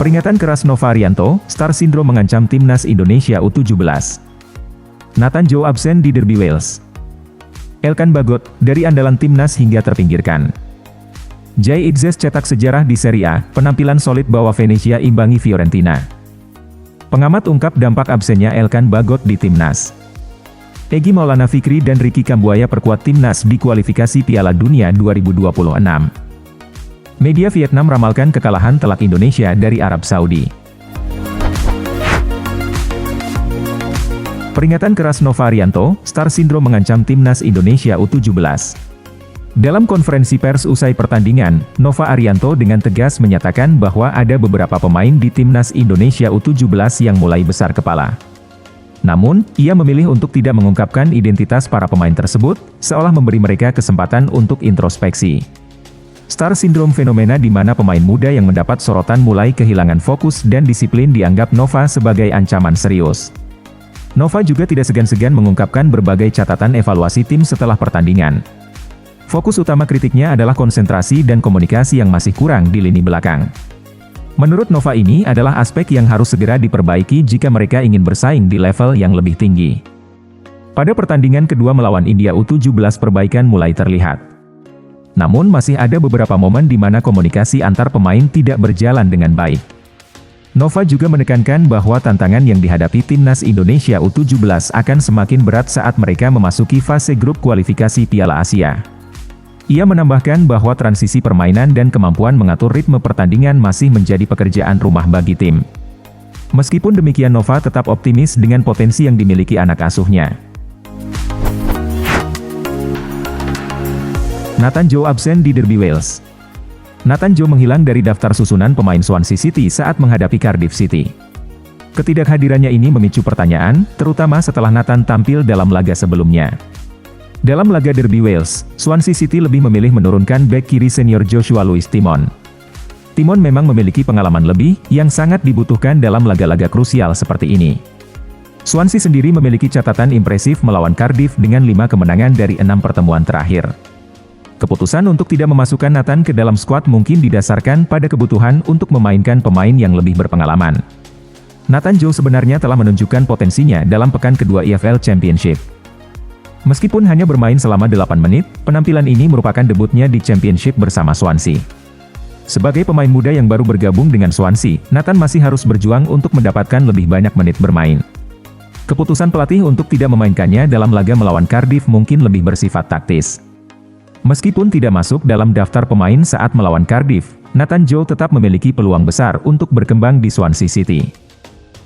Peringatan keras Nova Arianto, Star Syndrome mengancam timnas Indonesia U17. Nathan Joe absen di Derby Wales. Elkan Bagot, dari andalan timnas hingga terpinggirkan. Jay Itzes cetak sejarah di Serie A, penampilan solid bawa Venezia imbangi Fiorentina. Pengamat ungkap dampak absennya Elkan Bagot di timnas. Egy Maulana Fikri dan Ricky Kambuaya perkuat timnas di kualifikasi Piala Dunia 2026. Media Vietnam ramalkan kekalahan telak Indonesia dari Arab Saudi. Peringatan keras Nova Arianto, Star Syndrome mengancam timnas Indonesia U17. Dalam konferensi pers usai pertandingan, Nova Arianto dengan tegas menyatakan bahwa ada beberapa pemain di timnas Indonesia U17 yang mulai besar kepala. Namun, ia memilih untuk tidak mengungkapkan identitas para pemain tersebut, seolah memberi mereka kesempatan untuk introspeksi. Star Syndrome fenomena di mana pemain muda yang mendapat sorotan mulai kehilangan fokus dan disiplin dianggap Nova sebagai ancaman serius. Nova juga tidak segan-segan mengungkapkan berbagai catatan evaluasi tim setelah pertandingan. Fokus utama kritiknya adalah konsentrasi dan komunikasi yang masih kurang di lini belakang. Menurut Nova ini adalah aspek yang harus segera diperbaiki jika mereka ingin bersaing di level yang lebih tinggi. Pada pertandingan kedua melawan India U17 perbaikan mulai terlihat. Namun masih ada beberapa momen di mana komunikasi antar pemain tidak berjalan dengan baik. Nova juga menekankan bahwa tantangan yang dihadapi timnas Indonesia U17 akan semakin berat saat mereka memasuki fase grup kualifikasi Piala Asia. Ia menambahkan bahwa transisi permainan dan kemampuan mengatur ritme pertandingan masih menjadi pekerjaan rumah bagi tim. Meskipun demikian Nova tetap optimis dengan potensi yang dimiliki anak asuhnya. Nathan Joe absen di Derby Wales. Nathan Joe menghilang dari daftar susunan pemain Swansea City saat menghadapi Cardiff City. Ketidakhadirannya ini memicu pertanyaan, terutama setelah Nathan tampil dalam laga sebelumnya. Dalam laga Derby Wales, Swansea City lebih memilih menurunkan bek kiri senior Joshua Louis Timon. Timon memang memiliki pengalaman lebih, yang sangat dibutuhkan dalam laga-laga krusial seperti ini. Swansea sendiri memiliki catatan impresif melawan Cardiff dengan 5 kemenangan dari 6 pertemuan terakhir. Keputusan untuk tidak memasukkan Nathan ke dalam skuad mungkin didasarkan pada kebutuhan untuk memainkan pemain yang lebih berpengalaman. Nathan Joe sebenarnya telah menunjukkan potensinya dalam pekan kedua EFL Championship. Meskipun hanya bermain selama 8 menit, penampilan ini merupakan debutnya di Championship bersama Swansea. Sebagai pemain muda yang baru bergabung dengan Swansea, Nathan masih harus berjuang untuk mendapatkan lebih banyak menit bermain. Keputusan pelatih untuk tidak memainkannya dalam laga melawan Cardiff mungkin lebih bersifat taktis. Meskipun tidak masuk dalam daftar pemain saat melawan Cardiff, Nathan Joe tetap memiliki peluang besar untuk berkembang di Swansea City.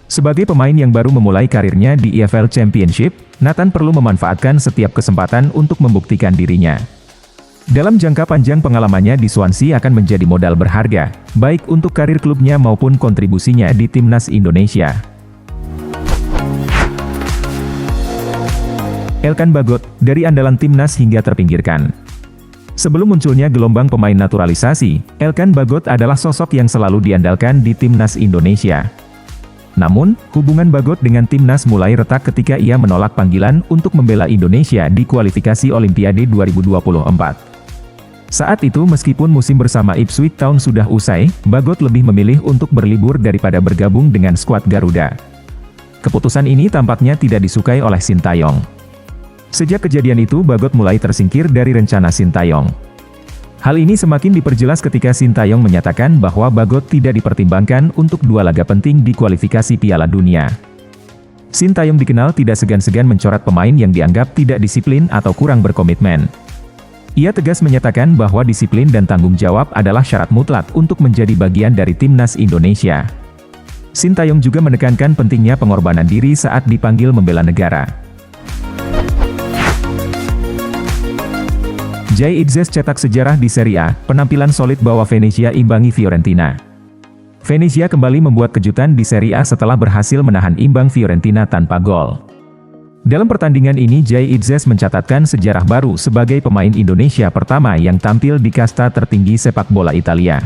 Sebagai pemain yang baru memulai karirnya di EFL Championship, Nathan perlu memanfaatkan setiap kesempatan untuk membuktikan dirinya. Dalam jangka panjang pengalamannya di Swansea akan menjadi modal berharga, baik untuk karir klubnya maupun kontribusinya di timnas Indonesia. Elkan Bagot, dari andalan timnas hingga terpinggirkan. Sebelum munculnya gelombang pemain naturalisasi, Elkan Bagot adalah sosok yang selalu diandalkan di timnas Indonesia. Namun, hubungan Bagot dengan timnas mulai retak ketika ia menolak panggilan untuk membela Indonesia di kualifikasi Olimpiade 2024. Saat itu meskipun musim bersama Ipswich Town sudah usai, Bagot lebih memilih untuk berlibur daripada bergabung dengan skuad Garuda. Keputusan ini tampaknya tidak disukai oleh Sintayong. Sejak kejadian itu Bagot mulai tersingkir dari rencana Sintayong. Hal ini semakin diperjelas ketika Sintayong menyatakan bahwa Bagot tidak dipertimbangkan untuk 2 laga penting di kualifikasi Piala Dunia. Sintayong dikenal tidak segan-segan mencoret pemain yang dianggap tidak disiplin atau kurang berkomitmen. Ia tegas menyatakan bahwa disiplin dan tanggung jawab adalah syarat mutlak untuk menjadi bagian dari timnas Indonesia. Sintayong juga menekankan pentingnya pengorbanan diri saat dipanggil membela negara. Jay Itzes cetak sejarah di Serie A, penampilan solid bawa Venezia imbangi Fiorentina. Venezia kembali membuat kejutan di Serie A setelah berhasil menahan imbang Fiorentina tanpa gol. Dalam pertandingan ini Jay Itzes mencatatkan sejarah baru sebagai pemain Indonesia pertama yang tampil di kasta tertinggi sepak bola Italia.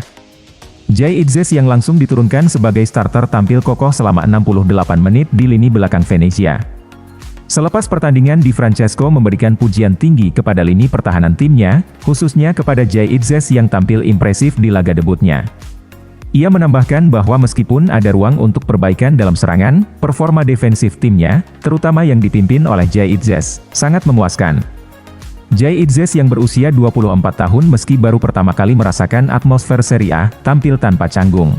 Jay Itzes yang langsung diturunkan sebagai starter tampil kokoh selama 68 menit di lini belakang Venezia. Selepas pertandingan Di Francesco memberikan pujian tinggi kepada lini pertahanan timnya, khususnya kepada Jay Itzes yang tampil impresif di laga debutnya. Ia menambahkan bahwa meskipun ada ruang untuk perbaikan dalam serangan, performa defensif timnya, terutama yang dipimpin oleh Jay Itzes, sangat memuaskan. Jay Itzes yang berusia 24 tahun meski baru pertama kali merasakan atmosfer Serie A, tampil tanpa canggung.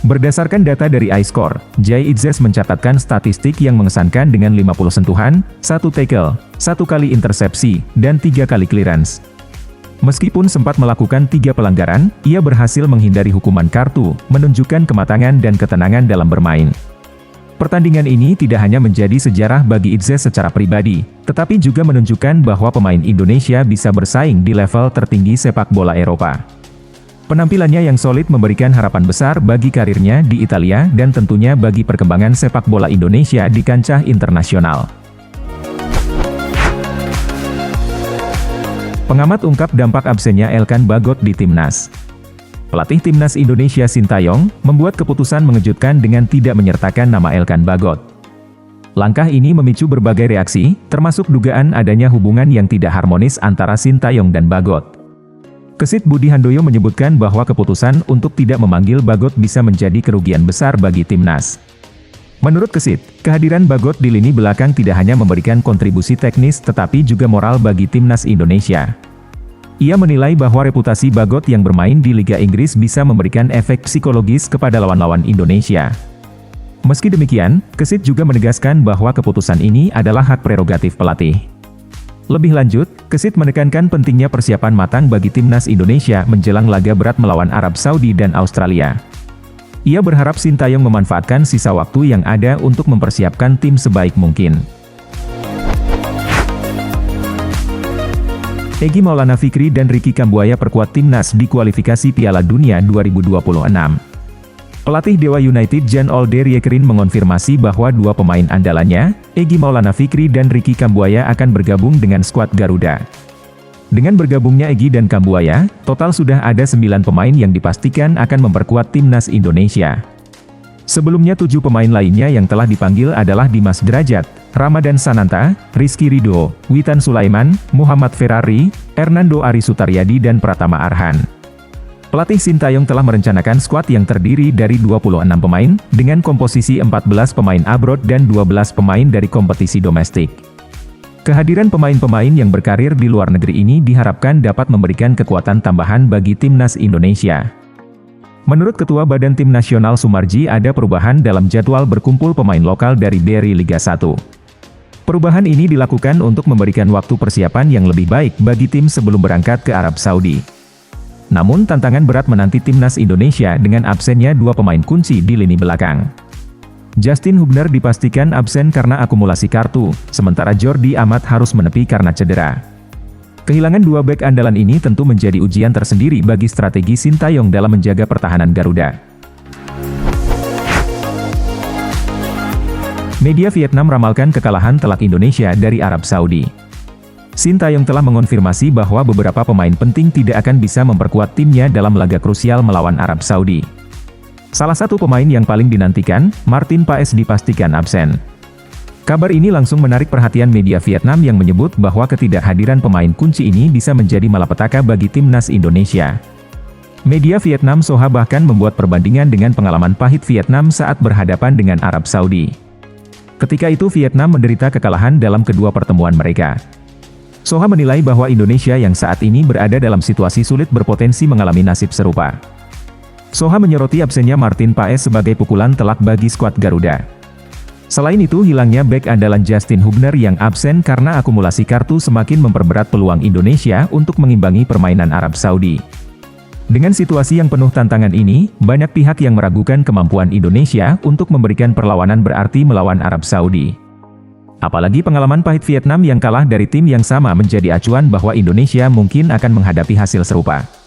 Berdasarkan data dari iScore, Jay Itzes mencatatkan statistik yang mengesankan dengan 50 sentuhan, 1 tackle, 1 kali intersepsi, dan 3 kali clearance. Meskipun sempat melakukan 3 pelanggaran, ia berhasil menghindari hukuman kartu, menunjukkan kematangan dan ketenangan dalam bermain. Pertandingan ini tidak hanya menjadi sejarah bagi Itzes secara pribadi, tetapi juga menunjukkan bahwa pemain Indonesia bisa bersaing di level tertinggi sepak bola Eropa. Penampilannya yang solid memberikan harapan besar bagi karirnya di Italia dan tentunya bagi perkembangan sepak bola Indonesia di kancah internasional. Pengamat ungkap dampak absennya Elkan Bagot di Timnas. Pelatih Timnas Indonesia Sintayong membuat keputusan mengejutkan dengan tidak menyertakan nama Elkan Bagot. Langkah ini memicu berbagai reaksi, termasuk dugaan adanya hubungan yang tidak harmonis antara Sintayong dan Bagot. Kesit Budi Handoyo menyebutkan bahwa keputusan untuk tidak memanggil Bagot bisa menjadi kerugian besar bagi Timnas. Menurut Kesit, kehadiran Bagot di lini belakang tidak hanya memberikan kontribusi teknis tetapi juga moral bagi Timnas Indonesia. Ia menilai bahwa reputasi Bagot yang bermain di Liga Inggris bisa memberikan efek psikologis kepada lawan-lawan Indonesia. Meski demikian, Kesit juga menegaskan bahwa keputusan ini adalah hak prerogatif pelatih. Lebih lanjut, Kesit menekankan pentingnya persiapan matang bagi Timnas Indonesia menjelang laga berat melawan Arab Saudi dan Australia. Ia berharap Sintayong memanfaatkan sisa waktu yang ada untuk mempersiapkan tim sebaik mungkin. Egy Maulana Fikri dan Ricky Kambuaya perkuat Timnas di kualifikasi Piala Dunia 2026. Pelatih Dewa United Jan Olde Riekerin mengonfirmasi bahwa dua pemain andalannya, Egy Maulana Fikri dan Ricky Kambuaya akan bergabung dengan skuad Garuda. Dengan bergabungnya Egy dan Kambuaya, total sudah ada 9 pemain yang dipastikan akan memperkuat Timnas Indonesia. Sebelumnya 7 pemain lainnya yang telah dipanggil adalah Dimas Derajat, Ramadan Sananta, Rizky Ridho, Witan Sulaiman, Muhammad Ferrari, Hernando Ari Sutaryadi dan Pratama Arhan. Pelatih Sintayong telah merencanakan skuad yang terdiri dari 26 pemain, dengan komposisi 14 pemain abroad dan 12 pemain dari kompetisi domestik. Kehadiran pemain-pemain yang berkarir di luar negeri ini diharapkan dapat memberikan kekuatan tambahan bagi Timnas Indonesia. Menurut Ketua Badan Tim Nasional Sumarji ada perubahan dalam jadwal berkumpul pemain lokal dari BRI Liga 1. Perubahan ini dilakukan untuk memberikan waktu persiapan yang lebih baik bagi tim sebelum berangkat ke Arab Saudi. Namun tantangan berat menanti Timnas Indonesia dengan absennya 2 pemain kunci di lini belakang. Justin Hubner dipastikan absen karena akumulasi kartu, sementara Jordi Amat harus menepi karena cedera. Kehilangan 2 bek andalan ini tentu menjadi ujian tersendiri bagi strategi Sintayong dalam menjaga pertahanan Garuda. Media Vietnam ramalkan kekalahan telak Indonesia dari Arab Saudi. Sintayong telah mengonfirmasi bahwa beberapa pemain penting tidak akan bisa memperkuat timnya dalam laga krusial melawan Arab Saudi. Salah satu pemain yang paling dinantikan, Martin Paes dipastikan absen. Kabar ini langsung menarik perhatian media Vietnam yang menyebut bahwa ketidakhadiran pemain kunci ini bisa menjadi malapetaka bagi Timnas Indonesia. Media Vietnam Soha bahkan membuat perbandingan dengan pengalaman pahit Vietnam saat berhadapan dengan Arab Saudi. Ketika itu Vietnam menderita kekalahan dalam kedua pertemuan mereka. Soha menilai bahwa Indonesia yang saat ini berada dalam situasi sulit berpotensi mengalami nasib serupa. Soha menyoroti absennya Martin Paes sebagai pukulan telak bagi skuad Garuda. Selain itu hilangnya bek andalan Justin Hubner yang absen karena akumulasi kartu semakin memperberat peluang Indonesia untuk mengimbangi permainan Arab Saudi. Dengan situasi yang penuh tantangan ini, banyak pihak yang meragukan kemampuan Indonesia untuk memberikan perlawanan berarti melawan Arab Saudi. Apalagi pengalaman pahit Vietnam yang kalah dari tim yang sama menjadi acuan bahwa Indonesia mungkin akan menghadapi hasil serupa.